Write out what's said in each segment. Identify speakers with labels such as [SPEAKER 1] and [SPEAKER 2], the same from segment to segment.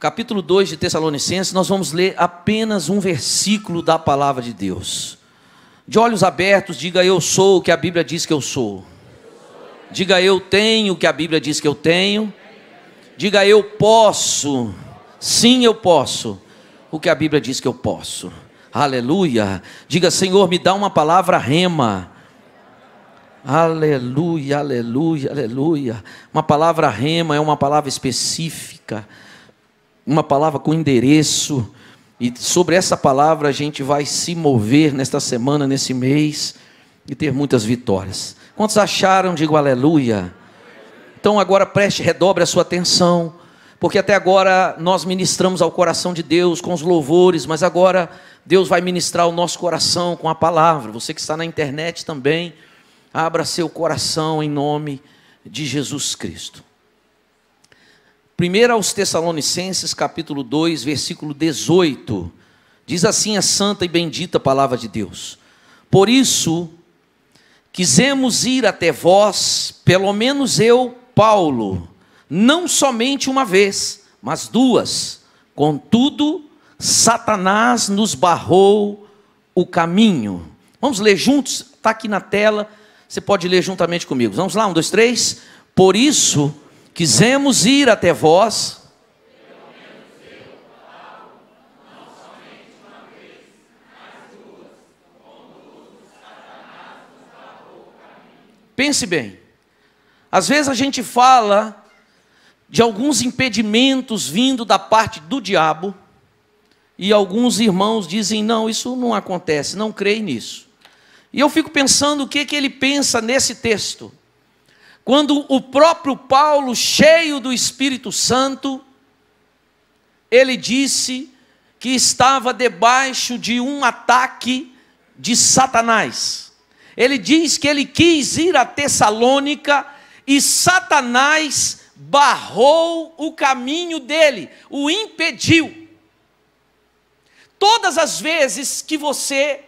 [SPEAKER 1] capítulo 2 de Tessalonicenses, nós vamos ler apenas um versículo da palavra de Deus. De olhos abertos, diga: eu sou o que a Bíblia diz que eu sou. Diga: eu tenho o que a Bíblia diz que eu tenho. Diga: eu posso, sim eu posso, o que a Bíblia diz que eu posso. Aleluia. Diga: Senhor, me dá uma palavra rema. Aleluia, aleluia, aleluia. Uma palavra rema é uma palavra específica, uma palavra com endereço, e sobre essa palavra a gente vai se mover nesta semana, nesse mês, e ter muitas vitórias. Quantos acharam? Digo aleluia. Então agora redobre a sua atenção, porque até agora nós ministramos ao coração de Deus com os louvores, mas agora Deus vai ministrar o nosso coração com a palavra. Você que está na internet também, abra seu coração em nome de Jesus Cristo. 1 aos Tessalonicenses, capítulo 2, versículo 18. Diz assim a santa e bendita palavra de Deus: por isso, quisemos ir até vós, pelo menos eu, Paulo, não somente uma vez, mas duas. Contudo, Satanás nos barrou o caminho. Vamos ler juntos? Está aqui na tela. Você pode ler juntamente comigo. Vamos lá, 1, 2, 3. Por isso, quisemos ir até vós. Pense bem. Às vezes a gente fala de alguns impedimentos vindo da parte do diabo, e alguns irmãos dizem: não, isso não acontece, não creio nisso. E eu fico pensando o que ele pensa nesse texto, quando o próprio Paulo, cheio do Espírito Santo, ele disse que estava debaixo de um ataque de Satanás. Ele diz que ele quis ir a Tessalônica e Satanás barrou o caminho dele, o impediu. Todas as vezes que você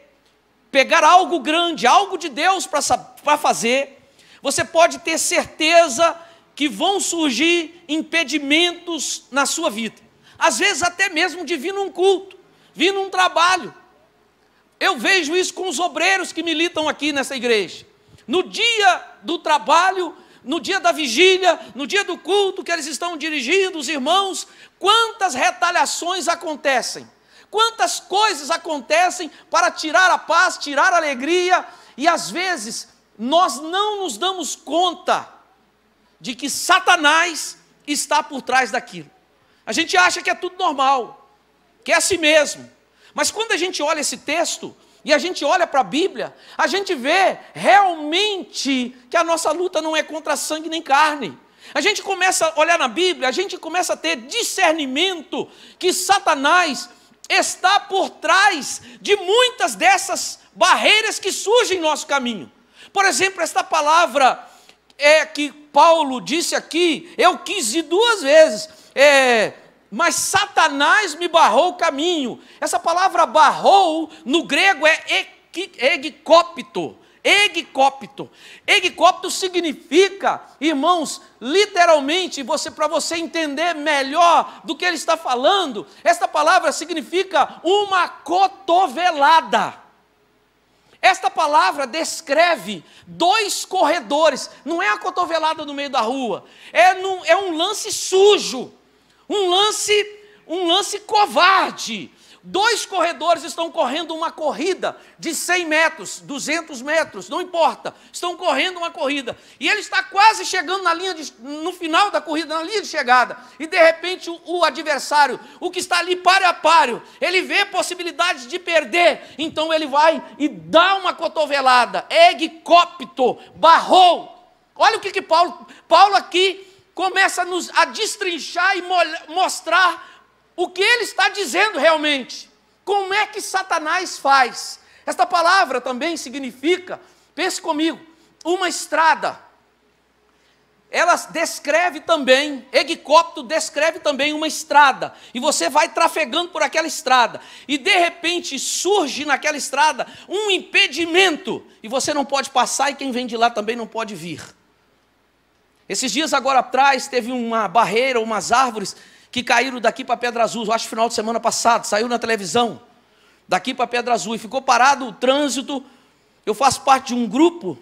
[SPEAKER 1] pegar algo grande, algo de Deus para fazer, você pode ter certeza que vão surgir impedimentos na sua vida. Às vezes até mesmo de vir num culto, vir num trabalho. Eu vejo isso com os obreiros que militam aqui nessa igreja. No dia do trabalho, no dia da vigília, no dia do culto que eles estão dirigindo, os irmãos, quantas retaliações acontecem. Quantas coisas acontecem para tirar a paz, tirar a alegria, e às vezes nós não nos damos conta de que Satanás está por trás daquilo. A gente acha que é tudo normal, que é assim mesmo. Mas quando a gente olha esse texto, e a gente olha para a Bíblia, a gente vê realmente que a nossa luta não é contra sangue nem carne. A gente começa a olhar na Bíblia, a gente começa a ter discernimento que Satanás está por trás de muitas dessas barreiras que surgem em nosso caminho. Por exemplo, esta palavra que Paulo disse aqui: eu quis ir 2 vezes, mas Satanás me barrou o caminho. Essa palavra barrou, no grego é egikopto. Egikopto. Egikopto significa, irmãos, literalmente, para você entender melhor do que ele está falando, esta palavra significa uma cotovelada. Esta palavra descreve 2 corredores, não é a cotovelada no meio da rua, é um lance sujo, um lance covarde. 2 corredores estão correndo uma corrida de 100 metros, 200 metros, não importa. Estão correndo uma corrida. E ele está quase chegando no final da corrida, na linha de chegada. E de repente o adversário, o que está ali páreo a páreo, ele vê possibilidades de perder. Então ele vai e dá uma cotovelada. Egikopto, barrou. Olha o que Paulo aqui começa a destrinchar e mostrar o que ele está dizendo realmente. Como é que Satanás faz? Esta palavra também significa, pense comigo, uma estrada. Ela descreve também, egikopto descreve também uma estrada. E você vai trafegando por aquela estrada. E de repente surge naquela estrada um impedimento. E você não pode passar e quem vem de lá também não pode vir. Esses dias agora atrás teve uma barreira, umas árvores que caíram daqui para Pedra Azul, eu acho final de semana passado, saiu na televisão, daqui para Pedra Azul, e ficou parado o trânsito. Eu faço parte de um grupo,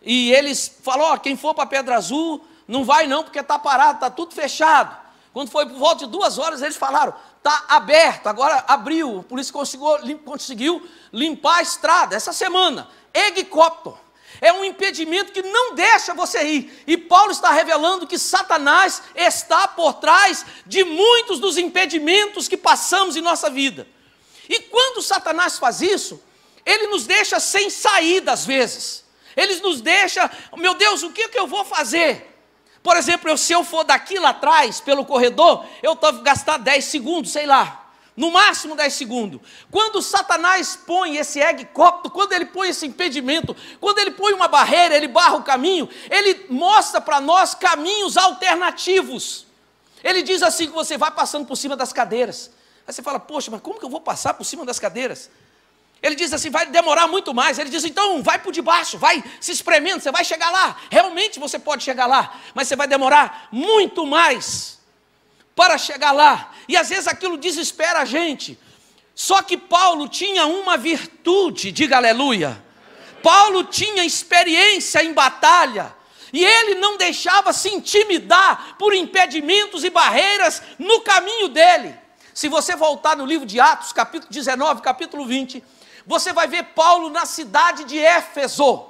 [SPEAKER 1] e eles falaram, ó, quem for para Pedra Azul, não vai não, porque está parado, está tudo fechado. Quando foi por volta de 2 horas, eles falaram, está aberto, agora abriu, por isso conseguiu limpar a estrada, essa semana. Helicóptero. É um impedimento que não deixa você ir. E Paulo está revelando que Satanás está por trás de muitos dos impedimentos que passamos em nossa vida. E quando Satanás faz isso, ele nos deixa sem saída às vezes. Ele nos deixa, meu Deus, o que eu vou fazer? Por exemplo, se eu for daqui lá atrás, pelo corredor, eu tenho que gastar 10 segundos, sei lá. No máximo 10 segundos. Quando Satanás põe esse helicóptero, quando ele põe esse impedimento, quando ele põe uma barreira, ele barra o caminho, ele mostra para nós caminhos alternativos. Ele diz assim que você vai passando por cima das cadeiras. Aí você fala, poxa, mas como que eu vou passar por cima das cadeiras? Ele diz assim, vai demorar muito mais. Ele diz, então vai por debaixo, vai se espremendo, você vai chegar lá. Realmente você pode chegar lá, mas você vai demorar muito mais para chegar lá, e às vezes aquilo desespera a gente. Só que Paulo tinha uma virtude, diga aleluia. Paulo tinha experiência em batalha, e ele não deixava se intimidar por impedimentos e barreiras no caminho dele. Se você voltar no livro de Atos, capítulo 19, capítulo 20, você vai ver Paulo na cidade de Éfeso,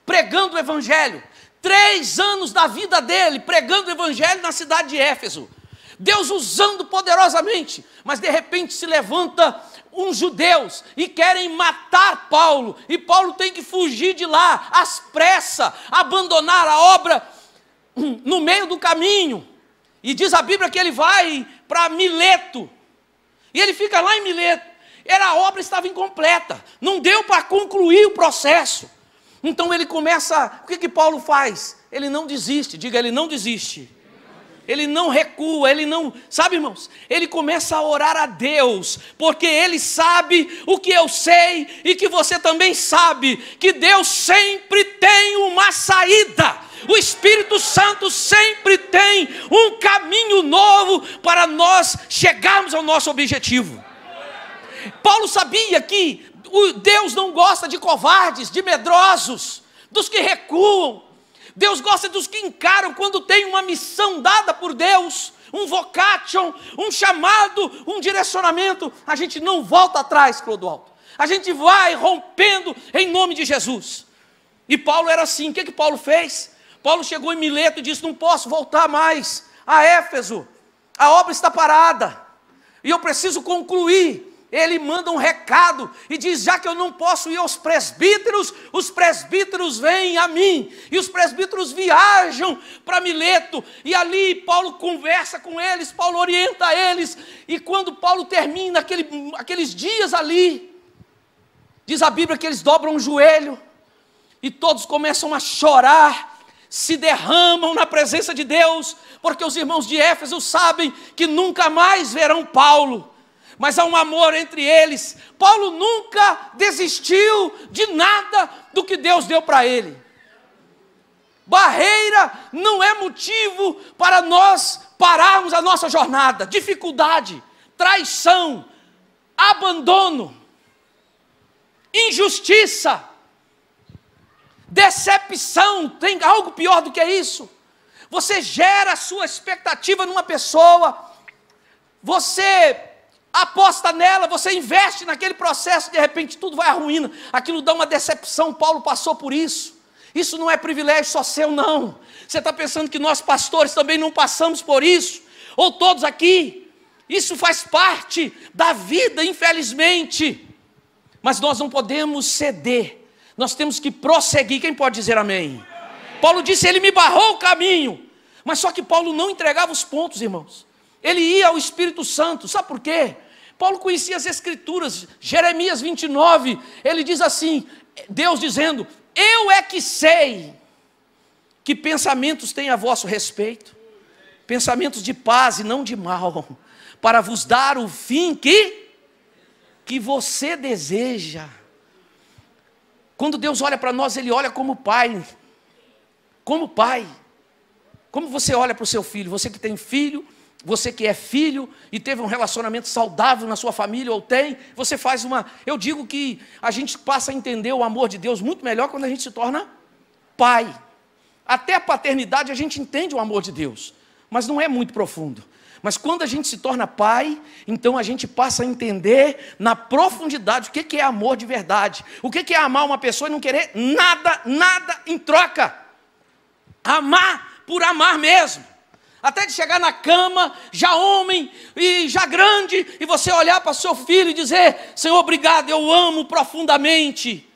[SPEAKER 1] pregando o evangelho. 3 anos da vida dele, pregando o evangelho na cidade de Éfeso. Deus usando poderosamente, mas de repente se levanta uns judeus e querem matar Paulo, e Paulo tem que fugir de lá, às pressas, abandonar a obra no meio do caminho, e diz a Bíblia que ele vai para Mileto, e ele fica lá em Mileto, a obra estava incompleta, não deu para concluir o processo. Então ele começa, o que Paulo faz? Ele não desiste, diga, ele não desiste. Ele não recua, ele não, sabe irmãos, ele começa a orar a Deus, porque ele sabe o que eu sei, e que você também sabe, que Deus sempre tem uma saída, o Espírito Santo sempre tem um caminho novo, para nós chegarmos ao nosso objetivo. Paulo sabia que Deus não gosta de covardes, de medrosos, dos que recuam. Deus gosta dos que encaram quando tem uma missão dada por Deus, um vocation, um chamado, um direcionamento. A gente não volta atrás, Clodoaldo. A gente vai rompendo em nome de Jesus. E Paulo era assim. O que Paulo fez? Paulo chegou em Mileto e disse, não posso voltar mais a Éfeso. A obra está parada. E eu preciso concluir. Ele manda um recado e diz, já que eu não posso ir aos presbíteros, os presbíteros vêm a mim, e os presbíteros viajam para Mileto, e ali Paulo conversa com eles, Paulo orienta eles, e quando Paulo termina aqueles dias ali, diz a Bíblia que eles dobram o joelho, e todos começam a chorar, se derramam na presença de Deus, porque os irmãos de Éfeso sabem que nunca mais verão Paulo, mas há um amor entre eles. Paulo nunca desistiu de nada do que Deus deu para ele. Barreira não é motivo para nós pararmos a nossa jornada. Dificuldade, traição, abandono, injustiça, decepção, tem algo pior do que isso. Você gera a sua expectativa numa pessoa, você aposta nela, você investe naquele processo, de repente tudo vai à ruína, aquilo dá uma decepção. Paulo passou por isso. Isso não é privilégio só seu, não. Você está pensando que nós pastores também não passamos por isso? Ou todos aqui? Isso faz parte da vida, infelizmente. Mas nós não podemos ceder, nós temos que prosseguir. Quem pode dizer amém? Paulo disse, ele me barrou o caminho, mas só que Paulo não entregava os pontos, irmãos. Ele ia ao Espírito Santo, sabe por quê? Paulo conhecia as Escrituras, Jeremias 29, ele diz assim, Deus dizendo, eu é que sei que pensamentos têm a vosso respeito, pensamentos de paz e não de mal, para vos dar o fim que você deseja. Quando Deus olha para nós, Ele olha como Pai, como Pai. Como você olha para o seu filho? Você que tem filho, você que é filho e teve um relacionamento saudável na sua família ou tem, você faz uma... Eu digo que a gente passa a entender o amor de Deus muito melhor quando a gente se torna pai. Até a paternidade a gente entende o amor de Deus, mas não é muito profundo. Mas quando a gente se torna pai, então a gente passa a entender na profundidade o que é amor de verdade. O que é amar uma pessoa e não querer nada em troca. Amar por amar mesmo. Até de chegar na cama, já homem e já grande, e você olhar para seu filho e dizer: Senhor, obrigado, eu amo profundamente.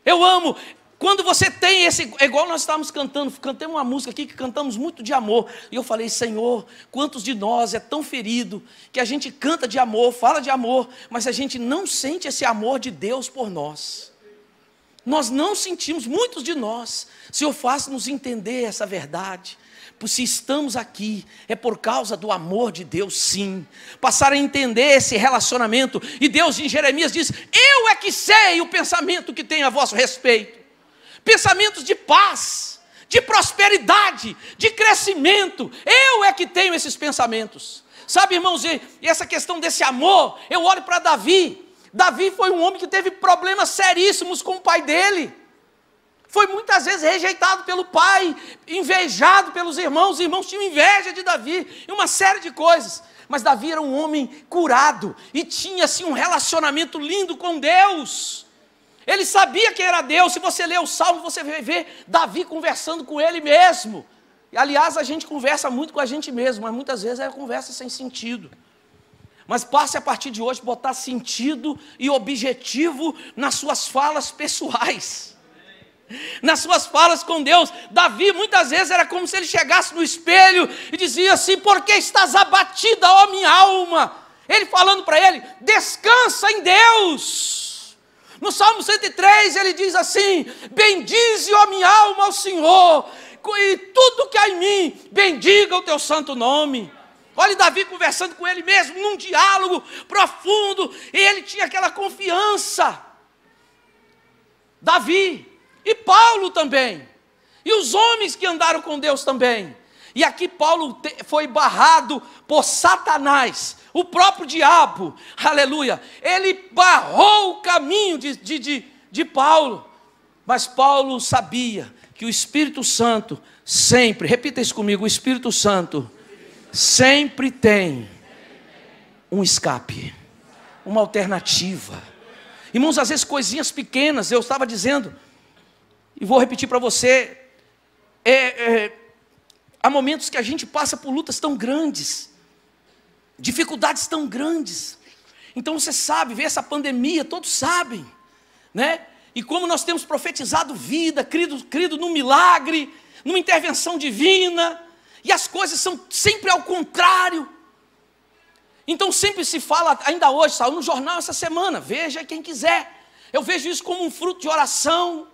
[SPEAKER 1] Eu amo. Quando você tem esse... É igual nós estávamos cantamos uma música aqui que cantamos muito de amor. E eu falei: Senhor, quantos de nós é tão ferido que a gente canta de amor, fala de amor, mas a gente não sente esse amor de Deus por nós. Nós não sentimos, muitos de nós. Senhor, faça-nos entender essa verdade. Se estamos aqui, é por causa do amor de Deus, sim. Passar a entender esse relacionamento. E Deus em Jeremias diz: eu é que sei o pensamento que tem a vosso respeito. Pensamentos de paz, de prosperidade, de crescimento. Eu é que tenho esses pensamentos. Sabe, irmãos, e essa questão desse amor, eu olho para Davi. Davi foi um homem que teve problemas seríssimos com o pai dele. Foi muitas vezes rejeitado pelo pai, invejado pelos irmãos. Os irmãos tinham inveja de Davi e uma série de coisas. Mas Davi era um homem curado e tinha assim um relacionamento lindo com Deus. Ele sabia quem era Deus. Se você ler o Salmo, você vai ver Davi conversando com ele mesmo. E, aliás, a gente conversa muito com a gente mesmo, mas muitas vezes é conversa sem sentido. Mas passe a partir de hoje botar sentido e objetivo nas suas falas pessoais. Nas suas falas com Deus. Davi muitas vezes era como se ele chegasse no espelho e dizia assim: por que estás abatida, ó minha alma? Ele falando para ele: descansa em Deus. No Salmo 103 ele diz assim: bendize, ó minha alma, ao Senhor, e tudo que há em mim, bendiga o teu santo nome. Olha Davi conversando com ele mesmo, num diálogo profundo, e ele tinha aquela confiança. Davi. E Paulo também. E os homens que andaram com Deus também. E aqui Paulo foi barrado por Satanás, o próprio diabo. Aleluia. Ele barrou o caminho de Paulo. Mas Paulo sabia que o Espírito Santo sempre, repita isso comigo, o Espírito Santo sempre tem um escape, uma alternativa. Irmãos, às vezes coisinhas pequenas, eu estava dizendo... E vou repetir para você, há momentos que a gente passa por lutas tão grandes, dificuldades tão grandes. Então você sabe, vê essa pandemia, todos sabem, né? E como nós temos profetizado vida, crido num milagre, numa intervenção divina, e as coisas são sempre ao contrário. Então sempre se fala, ainda hoje, saiu no jornal essa semana, veja quem quiser. Eu vejo isso como um fruto de oração.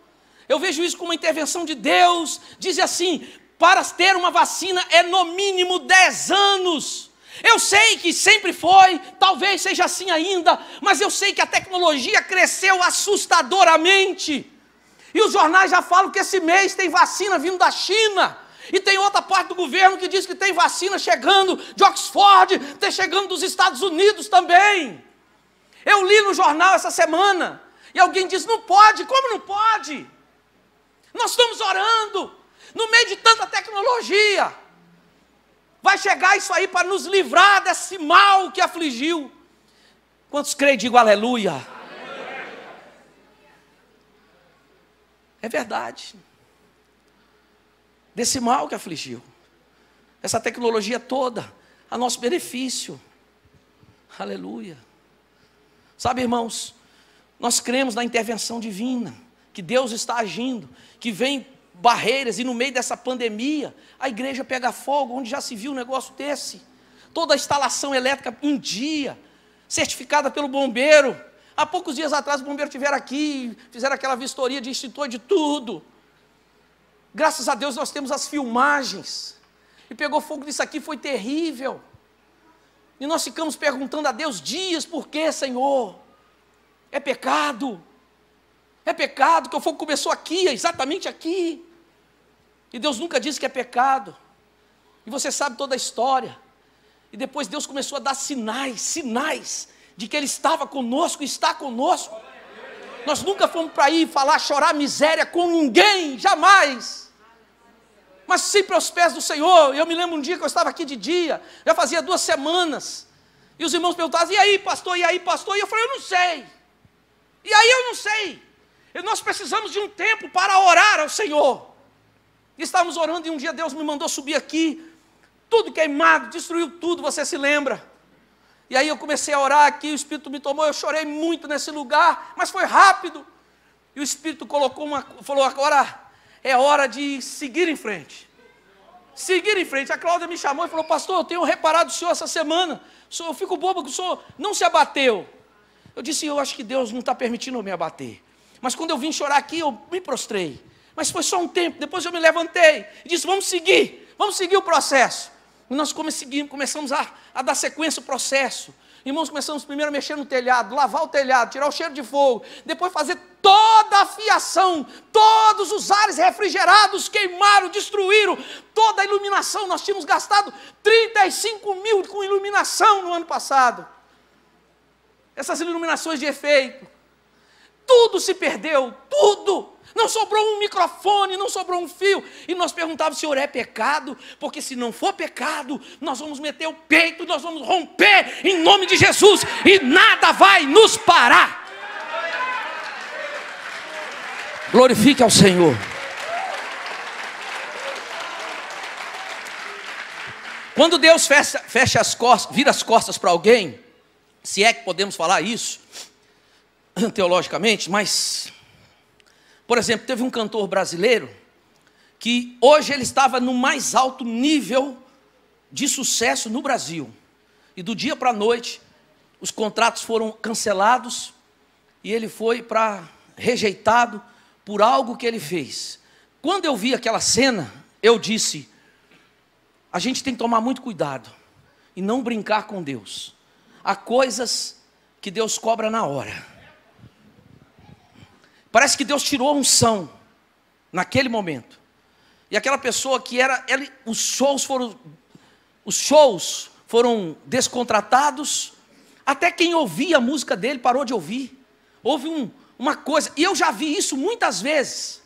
[SPEAKER 1] Eu vejo isso como uma intervenção de Deus. Diz assim: para ter uma vacina é no mínimo 10 anos. Eu sei que sempre foi, talvez seja assim ainda, mas eu sei que a tecnologia cresceu assustadoramente. E os jornais já falam que esse mês tem vacina vindo da China. E tem outra parte do governo que diz que tem vacina chegando de Oxford, tem chegando dos Estados Unidos também. Eu li no jornal essa semana, e alguém diz: não pode. Como não pode? Nós estamos orando, no meio de tanta tecnologia. Vai chegar isso aí para nos livrar desse mal que afligiu. Quantos creem, digo aleluia. É verdade. Desse mal que afligiu. Essa tecnologia toda, a nosso benefício. Aleluia. Sabe, irmãos, nós cremos na intervenção divina, que Deus está agindo, que vem barreiras, e no meio dessa pandemia, a igreja pega fogo, onde já se viu um negócio desse. Toda a instalação elétrica em dia, certificada pelo bombeiro. Há poucos dias atrás, o bombeiro estiveram aqui, fizeram aquela vistoria de extintor de tudo. Graças a Deus nós temos as filmagens. E pegou fogo nisso aqui, foi terrível. E nós ficamos perguntando a Deus dias: por que, Senhor? É pecado. É pecado que o fogo começou aqui, exatamente aqui. E Deus nunca disse que é pecado. E você sabe toda a história. E depois Deus começou a dar sinais de que Ele estava conosco e está conosco. Nós nunca fomos para aí falar, chorar miséria com ninguém, jamais. Mas sempre aos pés do Senhor. Eu me lembro um dia que eu estava aqui de dia, já fazia 2 semanas. E os irmãos perguntavam, e aí pastor? E eu falei, eu não sei. E aí eu não sei. E nós precisamos de um tempo para orar ao Senhor. E estávamos orando e um dia Deus me mandou subir aqui, tudo queimado, destruiu tudo, você se lembra? E aí eu comecei a orar aqui, o Espírito me tomou, eu chorei muito nesse lugar, mas foi rápido. E o Espírito falou, agora é hora de seguir em frente. Seguir em frente. A Cláudia me chamou e falou, pastor, eu tenho reparado o senhor essa semana, eu fico bobo que o senhor não se abateu. Eu disse, eu acho que Deus não está permitindo eu me abater. Mas quando eu vim chorar aqui, eu me prostrei. Mas foi só um tempo, depois eu me levantei e disse, vamos seguir o processo. E nós começamos a dar sequência ao processo. Irmãos, começamos primeiro a mexer no telhado, lavar o telhado, tirar o cheiro de fogo, depois fazer toda a fiação, todos os ares refrigerados queimaram, destruíram, toda a iluminação. Nós tínhamos gastado 35 mil com iluminação no ano passado. Essas iluminações de efeito, tudo se perdeu, tudo. Não sobrou um microfone, não sobrou um fio. E nós perguntávamos, Senhor, é pecado? Porque se não for pecado, nós vamos meter o peito, nós vamos romper em nome de Jesus e nada vai nos parar. Glorifique ao Senhor. Quando Deus fecha as costas, vira as costas para alguém, se é que podemos falar isso teologicamente, mas... Por exemplo, teve um cantor brasileiro que hoje ele estava no mais alto nível de sucesso no Brasil. E do dia para a noite, os contratos foram cancelados e ele foi rejeitado por algo que ele fez. Quando eu vi aquela cena, eu disse, a gente tem que tomar muito cuidado e não brincar com Deus. Há coisas que Deus cobra na hora. Parece que Deus tirou a unção naquele momento. E aquela pessoa que os shows foram descontratados. Até quem ouvia a música dele parou de ouvir. Houve uma coisa, e eu já vi isso muitas vezes.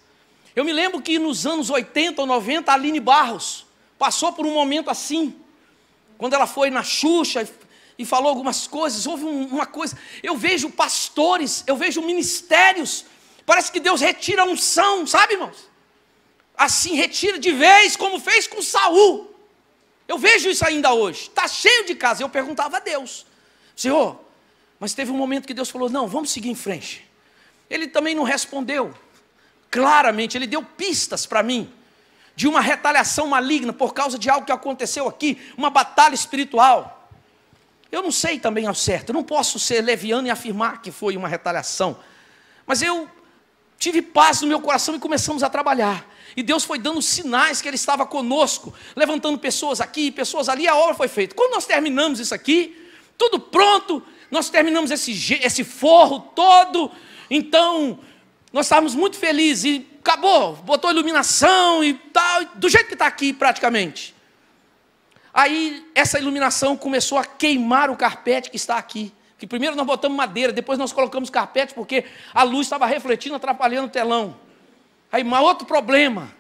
[SPEAKER 1] Eu me lembro que nos anos 80 ou 90, a Aline Barros passou por um momento assim. Quando ela foi na Xuxa e falou algumas coisas, houve uma coisa. Eu vejo pastores, eu vejo ministérios. Parece que Deus retira a unção, sabe, irmãos? Assim, retira de vez, como fez com Saul. Eu vejo isso ainda hoje. Está cheio de casa. Eu perguntava a Deus, Senhor, mas teve um momento que Deus falou, não, vamos seguir em frente. Ele também não respondeu. Claramente, ele deu pistas para mim, de uma retaliação maligna, por causa de algo que aconteceu aqui, uma batalha espiritual. Eu não sei também ao certo, eu não posso ser leviano e afirmar que foi uma retaliação. Mas eu tive paz no meu coração e começamos a trabalhar. E Deus foi dando sinais que Ele estava conosco, levantando pessoas aqui, pessoas ali, a obra foi feita. Quando nós terminamos isso aqui, tudo pronto, nós terminamos esse forro todo, então nós estávamos muito felizes e acabou, botou iluminação e tal, do jeito que está aqui praticamente. Aí essa iluminação começou a queimar o carpete que está aqui. Que primeiro nós botamos madeira, depois nós colocamos carpete, porque a luz estava refletindo, atrapalhando o telão. Aí, outro problema.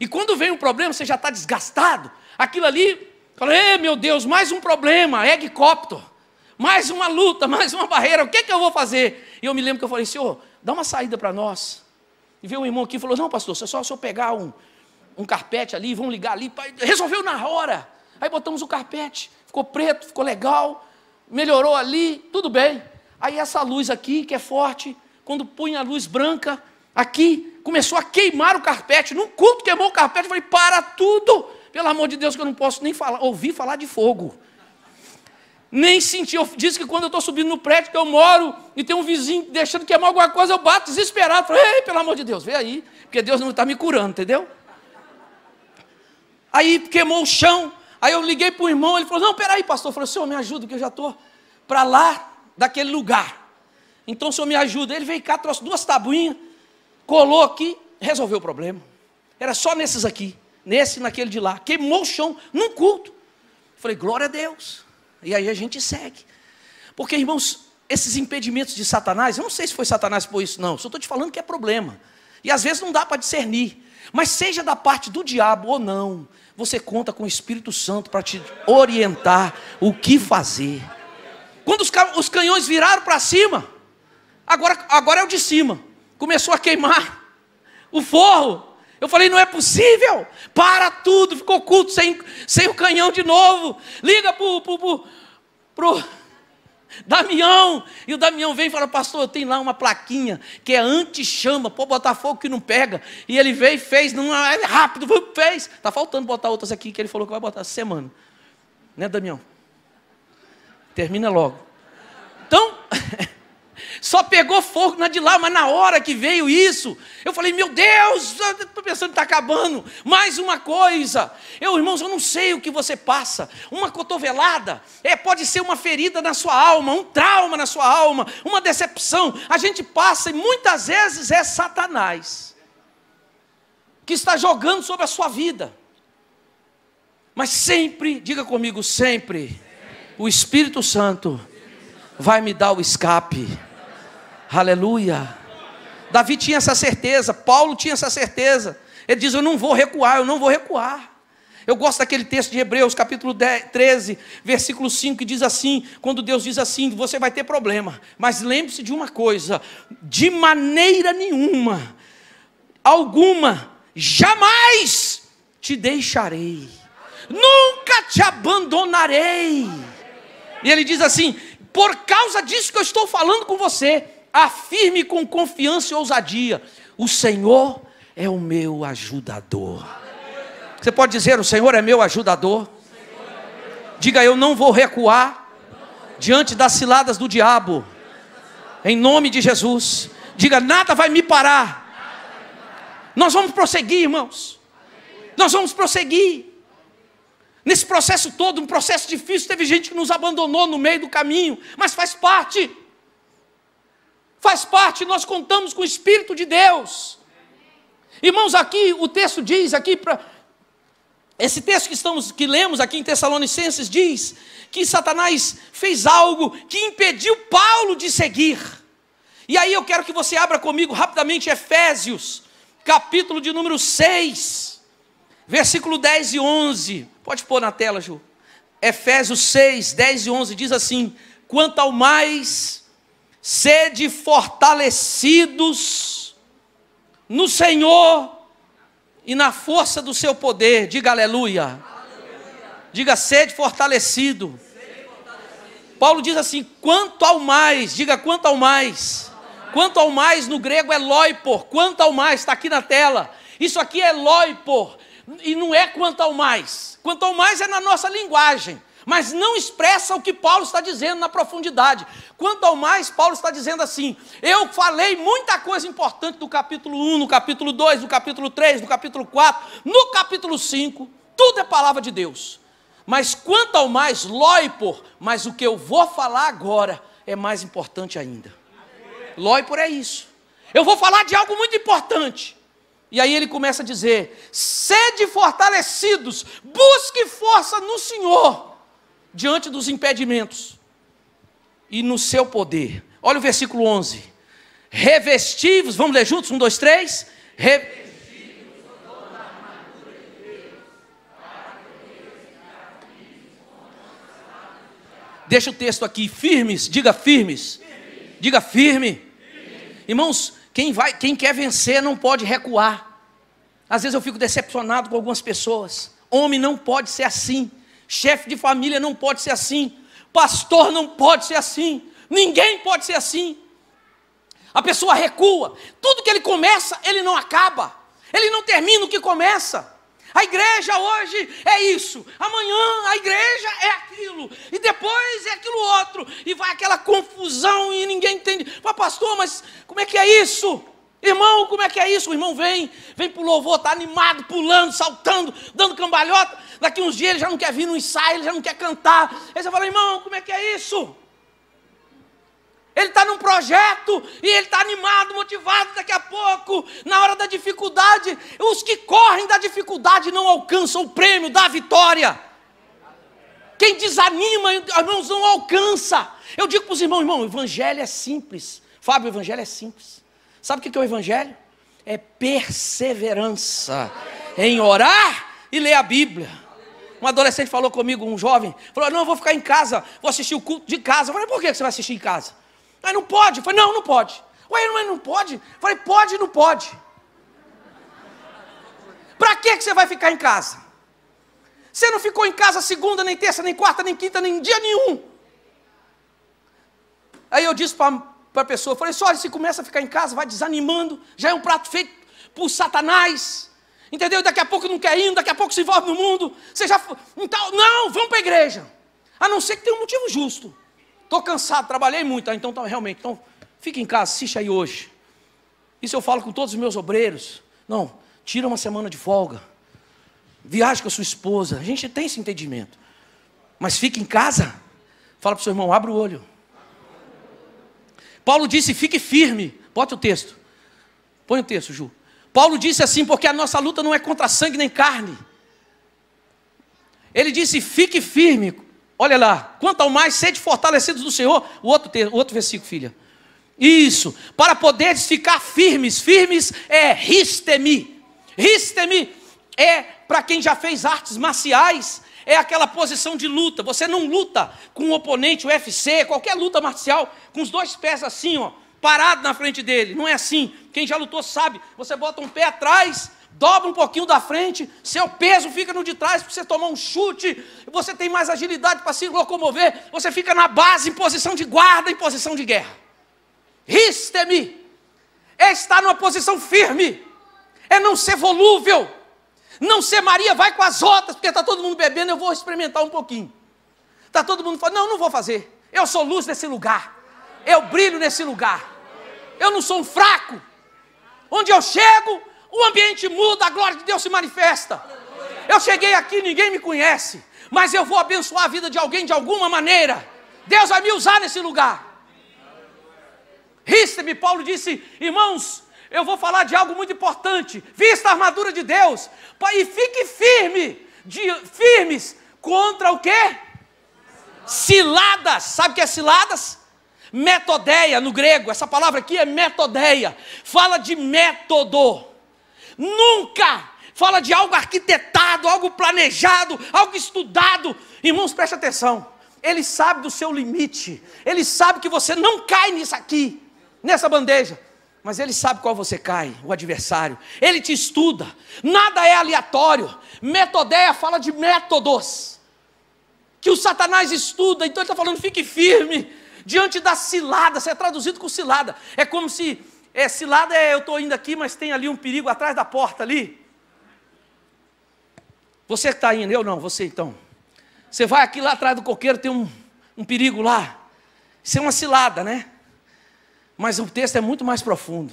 [SPEAKER 1] E quando vem um problema, você já está desgastado. Aquilo ali, falei, meu Deus, mais um problema, helicóptero. Mais uma luta, mais uma barreira, o que eu vou fazer? E eu me lembro que eu falei, Senhor, dá uma saída para nós. E veio um irmão aqui e falou, não, pastor, se só eu pegar um carpete ali, vamos ligar ali. Resolveu na hora. Aí botamos o carpete, ficou preto, ficou legal. Melhorou ali, tudo bem. Aí essa luz aqui, que é forte, quando punha a luz branca, aqui, começou a queimar o carpete. Num culto queimou o carpete, eu falei, para tudo. Pelo amor de Deus, que eu não posso nem ouvir falar de fogo. Nem senti. Eu disse que quando eu estou subindo no prédio que eu moro, e tem um vizinho deixando queimar alguma coisa, eu bato desesperado. Falei, ei, pelo amor de Deus, vem aí, porque Deus não está me curando, entendeu? Aí queimou o chão. Aí eu liguei para o irmão, ele falou, não, peraí, pastor. Eu falei, Senhor, me ajuda, que eu já estou para lá daquele lugar. Então o Senhor me ajuda. Ele veio cá, trouxe 2 tabuinhas, colou aqui, resolveu o problema. Era só nesses aqui. nesse e naquele de lá. Queimou o chão num culto. Falei, glória a Deus. E aí a gente segue. Porque, irmãos, esses impedimentos de Satanás, eu não sei se foi Satanás por isso, não. Só estou te falando que é problema. E às vezes não dá para discernir. Mas seja da parte do diabo ou não, você conta com o Espírito Santo para te orientar o que fazer. Quando os canhões viraram para cima, agora é o de cima. Começou a queimar o forro. Eu falei, não é possível. Para tudo, ficou culto sem o canhão de novo. Liga pro Damião. E o Damião vem e fala, pastor, eu tenho lá uma plaquinha que é anti-chama, pode botar fogo que não pega. E ele veio e fez, não é rápido, fez. Está faltando botar outras aqui que ele falou que vai botar essa semana. Né, Damião? Termina logo. Então, só pegou fogo na de lá, mas na hora que veio isso, eu falei, meu Deus, estou pensando que está acabando. Mais uma coisa, irmãos, eu não sei o que você passa. Uma cotovelada, pode ser uma ferida na sua alma, um trauma na sua alma, uma decepção. A gente passa e muitas vezes é Satanás que está jogando sobre a sua vida. Mas sempre, diga comigo, sempre, o Espírito Santo vai me dar o escape. Aleluia. Davi tinha essa certeza, Paulo tinha essa certeza. Ele diz, eu não vou recuar. Eu gosto daquele texto de Hebreus, capítulo 13, versículo 5, que diz assim, quando Deus diz assim, você vai ter problema, mas lembre-se de uma coisa, de maneira nenhuma, alguma, jamais te deixarei, nunca te abandonarei. E ele diz assim, por causa disso que eu estou falando com você, afirme com confiança e ousadia, o Senhor é o meu ajudador. Você pode dizer, o Senhor é meu ajudador? Diga, eu não vou recuar diante das ciladas do diabo, em nome de Jesus. Diga, nada vai me parar. Nós vamos prosseguir, irmãos. Nós vamos prosseguir. Nesse processo todo, um processo difícil, teve gente que nos abandonou no meio do caminho, mas faz parte. Faz parte, nós contamos com o Espírito de Deus. Irmãos, aqui o texto diz, esse texto que lemos aqui em Tessalonicenses diz que Satanás fez algo que impediu Paulo de seguir. E aí eu quero que você abra comigo rapidamente Efésios, capítulo de número 6, versículo 10 e 11. Pode pôr na tela, Ju. Efésios 6, 10 e 11 diz assim, quanto ao mais, sede fortalecidos no Senhor e na força do seu poder. Diga aleluia. Aleluia. Diga sede fortalecido. Paulo diz assim, quanto ao mais. Diga quanto ao mais. Quanto ao mais no grego é loipor. Quanto ao mais, está aqui na tela. Isso aqui é loipor. E não é quanto ao mais. Quanto ao mais é na nossa linguagem, mas não expressa o que Paulo está dizendo na profundidade. Quanto ao mais, Paulo está dizendo assim, eu falei muita coisa importante do capítulo 1, no capítulo 2, no capítulo 3, no capítulo 4, no capítulo 5, tudo é palavra de Deus. Mas quanto ao mais, loipor, mas o que eu vou falar agora é mais importante ainda. Loipor é isso. Eu vou falar de algo muito importante. E aí ele começa a dizer, sede fortalecidos, busque força no Senhor, diante dos impedimentos, e no seu poder. Olha o versículo 11, revestivos, vamos ler juntos, 1, 2, 3, revestivos com toda a armadura de Deus, para que deixa o texto aqui, firmes, diga firmes, diga firme. Irmãos, quem quer vencer não pode recuar. Às vezes eu fico decepcionado com algumas pessoas. Homem não pode ser assim. Chefe de família não pode ser assim. Pastor não pode ser assim. Ninguém pode ser assim. A pessoa recua. Tudo que ele começa, ele não acaba. Ele não termina o que começa. A igreja hoje é isso. Amanhã a igreja é aquilo. E depois é aquilo outro. E vai aquela confusão e ninguém entende. Mas pastor, mas como é que é isso? Irmão, como é que é isso? O irmão vem para o louvor, está animado, pulando, saltando, dando cambalhota. Daqui uns dias ele já não quer vir no ensaio, ele já não quer cantar. Aí você fala, irmão, como é que é isso? Ele está num projeto e ele está animado, motivado. Daqui a pouco, na hora da dificuldade, os que correm da dificuldade não alcançam o prêmio da vitória. Quem desanima, irmãos, não alcança. Eu digo para os irmãos, o evangelho é simples. Fábio, o evangelho é simples. Sabe o que é o evangelho? É perseverança em orar e ler a Bíblia. Um adolescente falou comigo, um jovem, falou, não, eu vou ficar em casa, vou assistir o culto de casa. Eu falei, por que você vai assistir em casa? Mas não pode. Eu falei, não pode. Ué, mas não pode? Eu falei, pode e não pode. Para que você vai ficar em casa? Você não ficou em casa segunda, nem terça, nem quarta, nem quinta, nem dia nenhum. Aí eu disse para a pessoa, falei, só se começa a ficar em casa, vai desanimando, já é um prato feito por Satanás, entendeu? Daqui a pouco não quer ir, daqui a pouco se envolve no mundo, você já... Então, não, vamos para a igreja. A não ser que tenha um motivo justo. Estou cansado, trabalhei muito, então realmente, então fica em casa, assiste aí hoje. Isso eu falo com todos os meus obreiros. Não, tira uma semana de folga. Viaje com a sua esposa. A gente tem esse entendimento. Mas fica em casa. Fala para o seu irmão, abre o olho. Paulo disse, fique firme. Bota o texto. Põe o texto, Ju. Paulo disse assim, porque a nossa luta não é contra sangue nem carne. Ele disse, fique firme. Olha lá, quanto ao mais, sede fortalecidos do Senhor. O outro versículo, filha. Isso, para poderes ficar firmes. Firmes é ristemi. Ristemi é, para quem já fez artes marciais, é aquela posição de luta. Você não luta com um oponente, o UFC, qualquer luta marcial, com os dois pés assim, ó, parado na frente dele. Não é assim. Quem já lutou sabe. Você bota um pé atrás, dobra um pouquinho da frente, seu peso fica no de trás, porque você tomou um chute, você tem mais agilidade para se locomover, você fica na base, em posição de guarda, em posição de guerra. Riste-me é estar numa posição firme, é não ser volúvel, não ser Maria, vai com as outras, porque está todo mundo bebendo, eu vou experimentar um pouquinho. Está todo mundo falando, não vou fazer, eu sou luz nesse lugar, eu brilho nesse lugar, eu não sou um fraco, onde eu chego, o ambiente muda, a glória de Deus se manifesta. Eu cheguei aqui, ninguém me conhece, mas eu vou abençoar a vida de alguém de alguma maneira. Deus vai me usar nesse lugar. Riste-me, Paulo disse, irmãos, eu vou falar de algo muito importante. Vista a armadura de Deus e fique firmes contra o quê? Ciladas. Sabe o que é ciladas? Metodeia no grego, essa palavra aqui é metodeia. Fala de método. Nunca fala de algo arquitetado, algo planejado, algo estudado. Irmãos, preste atenção. Ele sabe do seu limite. Ele sabe que você não cai nisso aqui, nessa bandeja. Mas ele sabe qual você cai, o adversário. Ele te estuda. Nada é aleatório. Metodeia fala de métodos que o Satanás estuda. Então ele está falando, fique firme diante da cilada. Isso é traduzido com cilada. É como se... cilada é, eu estou indo aqui, mas tem ali um perigo atrás da porta ali. Você que está indo, eu não, você então. Você vai aqui lá atrás do coqueiro, tem um perigo lá. Isso é uma cilada, né? Mas o texto é muito mais profundo.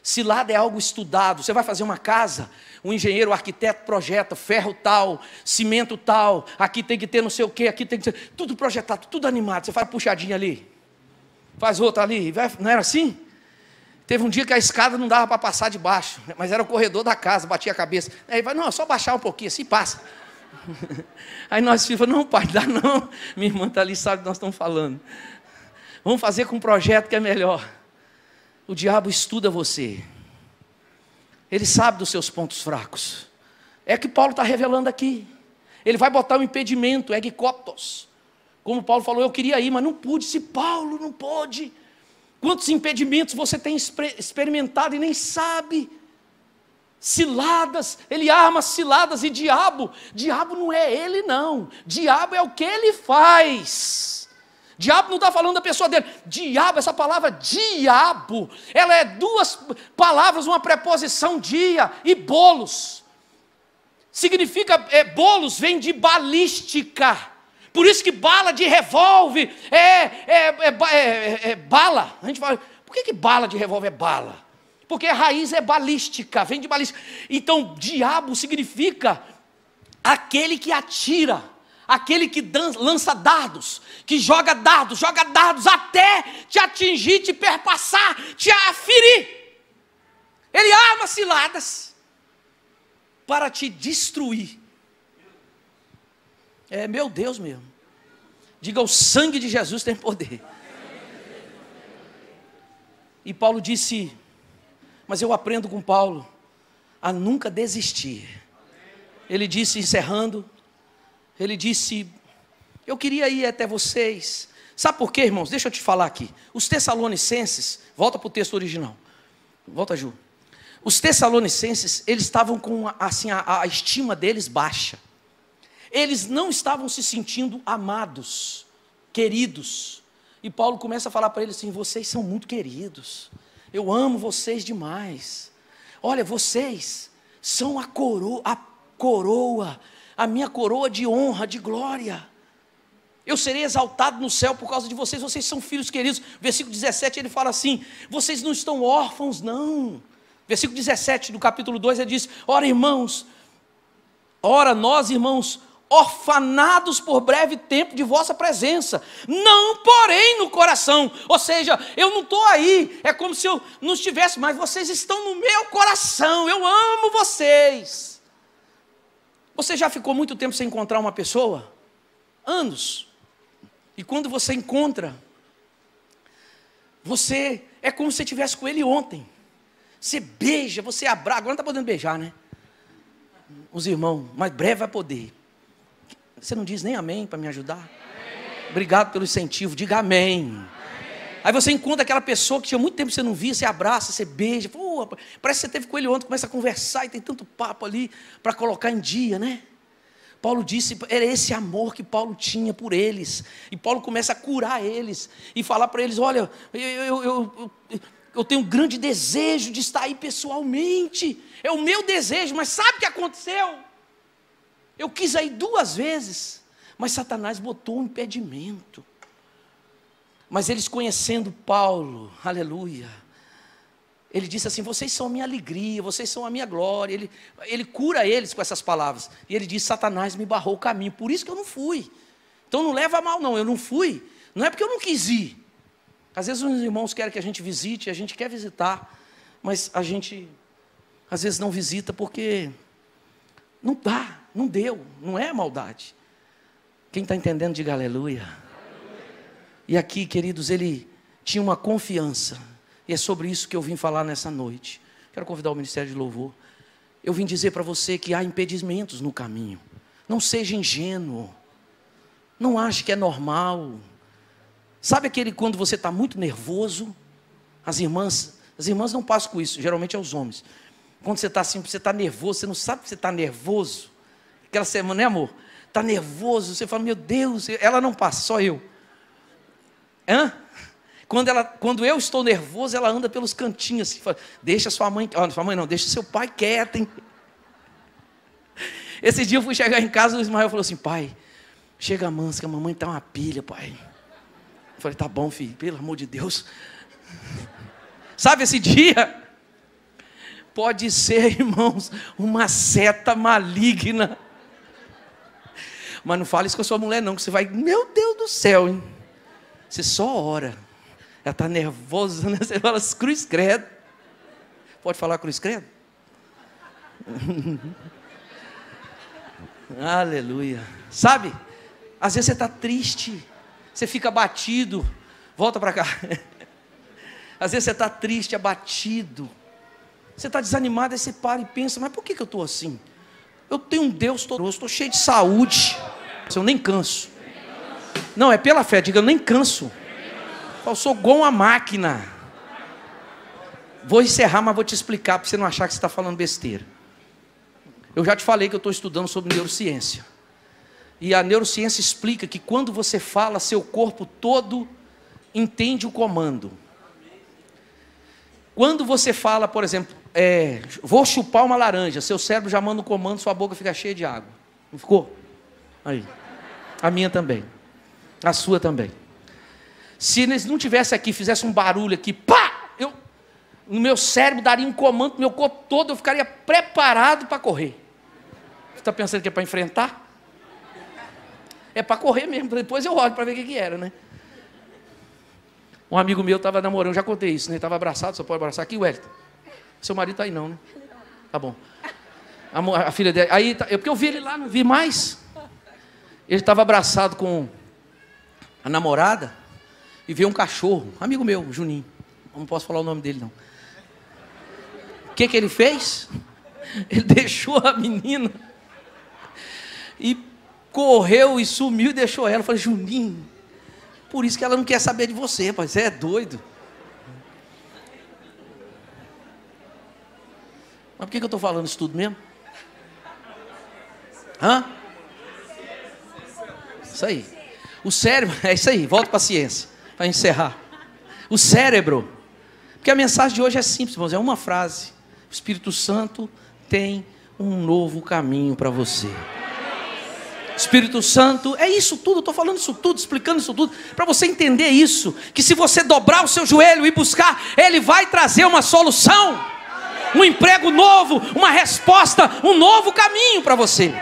[SPEAKER 1] Cilada é algo estudado. Você vai fazer uma casa, o engenheiro, o arquiteto projeta, ferro tal, cimento tal, aqui tem que ter não sei o quê, aqui tem que ter, tudo projetado, tudo animado. Você faz puxadinha ali, faz outra ali, não era assim? Teve um dia que a escada não dava para passar de baixo, mas era o corredor da casa, batia a cabeça. Aí vai, não, é só baixar um pouquinho, assim passa. Aí nós filhos falamos, não pai, dá não. Minha irmã está ali, sabe o que nós estamos falando. Vamos fazer com um projeto que é melhor. O diabo estuda você. Ele sabe dos seus pontos fracos. É que Paulo está revelando aqui. Ele vai botar um impedimento, egikoptos. Como Paulo falou, eu queria ir, mas não pude. Se Paulo não pôde... Quantos impedimentos você tem experimentado e nem sabe? Ciladas, ele arma ciladas e diabo não é ele não, diabo é o que ele faz. Diabo não está falando da pessoa dele, diabo, essa palavra diabo, ela é duas palavras, uma preposição dia e bolos. Significa, bolos vem de balística. Por isso que bala de revólver é bala. A gente fala, por que bala de revólver é bala? Porque a raiz é balística, vem de balística. Então, diabo significa aquele que atira, aquele que lança dardos, que joga dardos até te atingir, te perpassar, te ferir. Ele arma ciladas para te destruir. É meu Deus mesmo. Diga, o sangue de Jesus tem poder. E Paulo disse, mas eu aprendo com Paulo a nunca desistir. Ele disse, encerrando, ele disse, eu queria ir até vocês. Sabe por quê, irmãos? Deixa eu te falar aqui. Os Tessalonicenses, volta para o texto original. Volta, Ju. Os Tessalonicenses, eles estavam com assim, a estima deles baixa. Eles não estavam se sentindo amados, queridos. E Paulo começa a falar para eles assim, vocês são muito queridos. Eu amo vocês demais. Olha, vocês são a coroa, a minha coroa de honra, de glória. Eu serei exaltado no céu por causa de vocês, vocês são filhos queridos. Versículo 17 ele fala assim, vocês não estão órfãos não. Versículo 17 do capítulo 2 ele diz, ora nós irmãos, orfanados por breve tempo de vossa presença, não porém no coração. Ou seja, eu não estou aí, é como se eu não estivesse, mas vocês estão no meu coração, eu amo vocês. Você já ficou muito tempo sem encontrar uma pessoa? Anos. E quando você encontra, você é como se você estivesse com ele ontem. Você beija, você abraça, agora não está podendo beijar, né? Os irmãos, mas breve vai poder. Você não diz nem amém para me ajudar? Amém. Obrigado pelo incentivo, diga amém. Amém. Aí você encontra aquela pessoa que tinha muito tempo que você não via, você abraça, você beija, pô, parece que você teve com ele ontem, começa a conversar e tem tanto papo ali para colocar em dia, né? Paulo disse, era esse amor que Paulo tinha por eles, e Paulo começa a curar eles, e falar para eles, olha, eu tenho um grande desejo de estar aí pessoalmente, é o meu desejo, mas sabe o que aconteceu? Eu quis ir 2 vezes, mas Satanás botou um impedimento. Mas eles conhecendo Paulo, aleluia, ele disse assim, vocês são a minha alegria, vocês são a minha glória. Ele cura eles com essas palavras. E ele diz, Satanás me barrou o caminho, por isso que eu não fui. Então não leva a mal não, eu não fui, não é porque eu não quis ir. Às vezes os irmãos querem que a gente visite, a gente quer visitar, mas a gente às vezes não visita porque não dá, não deu, não é maldade. Quem está entendendo, diga aleluia. E aqui, queridos, ele tinha uma confiança, e é sobre isso que eu vim falar nessa noite. Quero convidar o Ministério de Louvor. Eu vim dizer para você que há impedimentos no caminho. Não seja ingênuo, não ache que é normal. Sabe aquele quando você está muito nervoso? As irmãs não passam com isso, geralmente é os homens. Quando você está assim, você está nervoso, você não sabe que você está nervoso. Aquela semana, né amor? Está nervoso, você fala, meu Deus, ela não passa, só eu. Quando eu estou nervoso, ela anda pelos cantinhos assim, fala, deixa sua mãe não, deixa seu pai quieto, hein? Esse dia eu fui chegar em casa, o Ismael falou assim, pai, chega manso, que a mamãe está uma pilha, pai. Eu falei, tá bom, filho, pelo amor de Deus. Sabe esse dia? Pode ser, irmãos, uma seta maligna. Mas não fale isso com a sua mulher não, que você vai, meu Deus do céu, hein? Você só ora. Ela está nervosa, né? Você fala, cruz credo. Pode falar cruz credo? Aleluia. Sabe? Às vezes você está triste. Você fica abatido. Volta para cá. Às vezes você está triste, abatido. Você está desanimado, aí você para e pensa, mas por que eu estou assim? Eu tenho um Deus todo, estou cheio de saúde. Eu nem canso. Não, é pela fé, diga, eu nem canso. Eu sou igual uma máquina. Vou encerrar, mas vou te explicar, para você não achar que você está falando besteira. Eu já te falei que eu estou estudando sobre neurociência. E a neurociência explica que quando você fala, seu corpo todo entende o comando. Quando você fala, por exemplo, vou chupar uma laranja, seu cérebro já manda um comando, sua boca fica cheia de água. Não ficou? Aí. A minha também. A sua também. Se eles não tivessem aqui, fizesse um barulho aqui, pá! No meu cérebro daria um comando, no meu corpo todo, eu ficaria preparado para correr. Você está pensando que é para enfrentar? É para correr mesmo, depois eu olho para ver o que era, né? Um amigo meu estava namorando, já contei isso, né? Ele estava abraçado, só pode abraçar aqui, Wellington. Seu marido está aí não, né? Tá bom. A filha dele, aí, porque eu vi ele lá, não vi mais. Ele estava abraçado com a namorada e veio um cachorro, amigo meu, Juninho. Não posso falar o nome dele, não. O que ele fez? Ele deixou a menina e correu e sumiu e deixou ela. Eu falei, Juninho, por isso que ela não quer saber de você, rapaz, você é doido. Mas por que eu estou falando isso tudo mesmo? Hã? Isso aí. O cérebro, é isso aí, volta para a ciência, para encerrar. O cérebro, porque a mensagem de hoje é simples, irmãos, é uma frase. O Espírito Santo tem um novo caminho para você. Espírito Santo, é isso tudo, eu estou falando isso tudo, explicando isso tudo, para você entender isso, que se você dobrar o seu joelho e buscar, Ele vai trazer uma solução, um emprego novo, uma resposta, um novo caminho para você.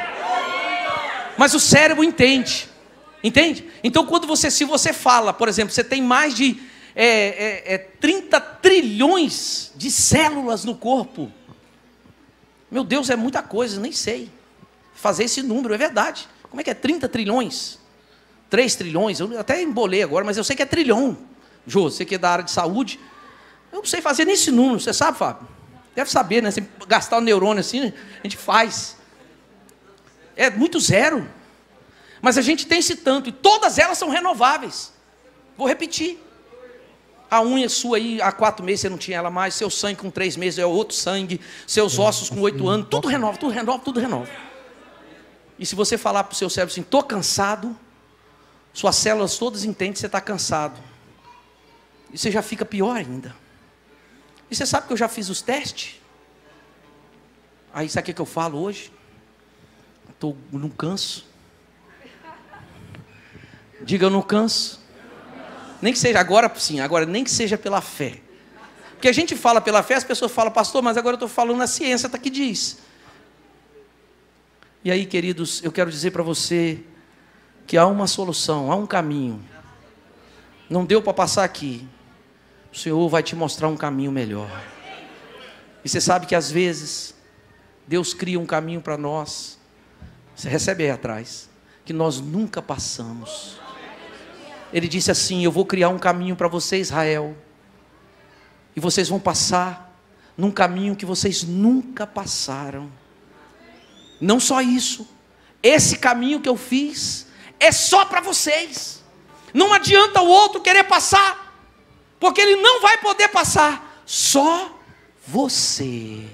[SPEAKER 1] Mas o cérebro entende, Então se você fala, por exemplo, você tem mais de 30 trilhões de células no corpo, meu Deus, é muita coisa, nem sei fazer esse número, é verdade. Como é que é 30 trilhões? 3 trilhões, eu até embolei agora, mas eu sei que é trilhão. Jô, você que é da área de saúde, eu não sei fazer nem esse número, você sabe, Fábio? Deve saber, né? Se gastar o neurônio assim, a gente faz. É muito zero. Mas a gente tem esse tanto, e todas elas são renováveis. Vou repetir. A unha sua aí, há 4 meses você não tinha ela mais, seu sangue com 3 meses é outro sangue, seus ossos com 8 anos, tudo renova, tudo renova, tudo renova. E se você falar para o seu cérebro assim, estou cansado, suas células todas entendem que você está cansado. E você já fica pior ainda. E você sabe que eu já fiz os testes? Aí sabe o que eu falo hoje? Não canso. Diga, eu não canso. Nem que seja agora, sim, agora nem que seja pela fé. Porque a gente fala pela fé, as pessoas falam, pastor, mas agora eu estou falando a ciência, está que diz. E aí, queridos, eu quero dizer para você que há uma solução, há um caminho. Não deu para passar aqui. O Senhor vai te mostrar um caminho melhor. E você sabe que às vezes Deus cria um caminho para nós. Você recebe aí atrás, que nós nunca passamos. Ele disse assim, eu vou criar um caminho para você, Israel. E vocês vão passar num caminho que vocês nunca passaram. Não só isso, esse caminho que eu fiz é só para vocês. Não adianta o outro querer passar, porque ele não vai poder passar, só você.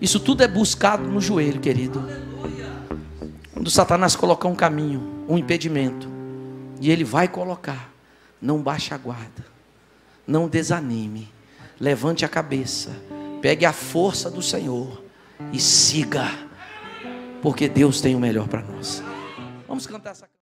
[SPEAKER 1] Isso tudo é buscado no joelho, querido. Quando Satanás colocar um caminho, um impedimento, e ele vai colocar, não baixe a guarda, não desanime, levante a cabeça, pegue a força do Senhor e siga, porque Deus tem o melhor para nós. Vamos cantar essa canção.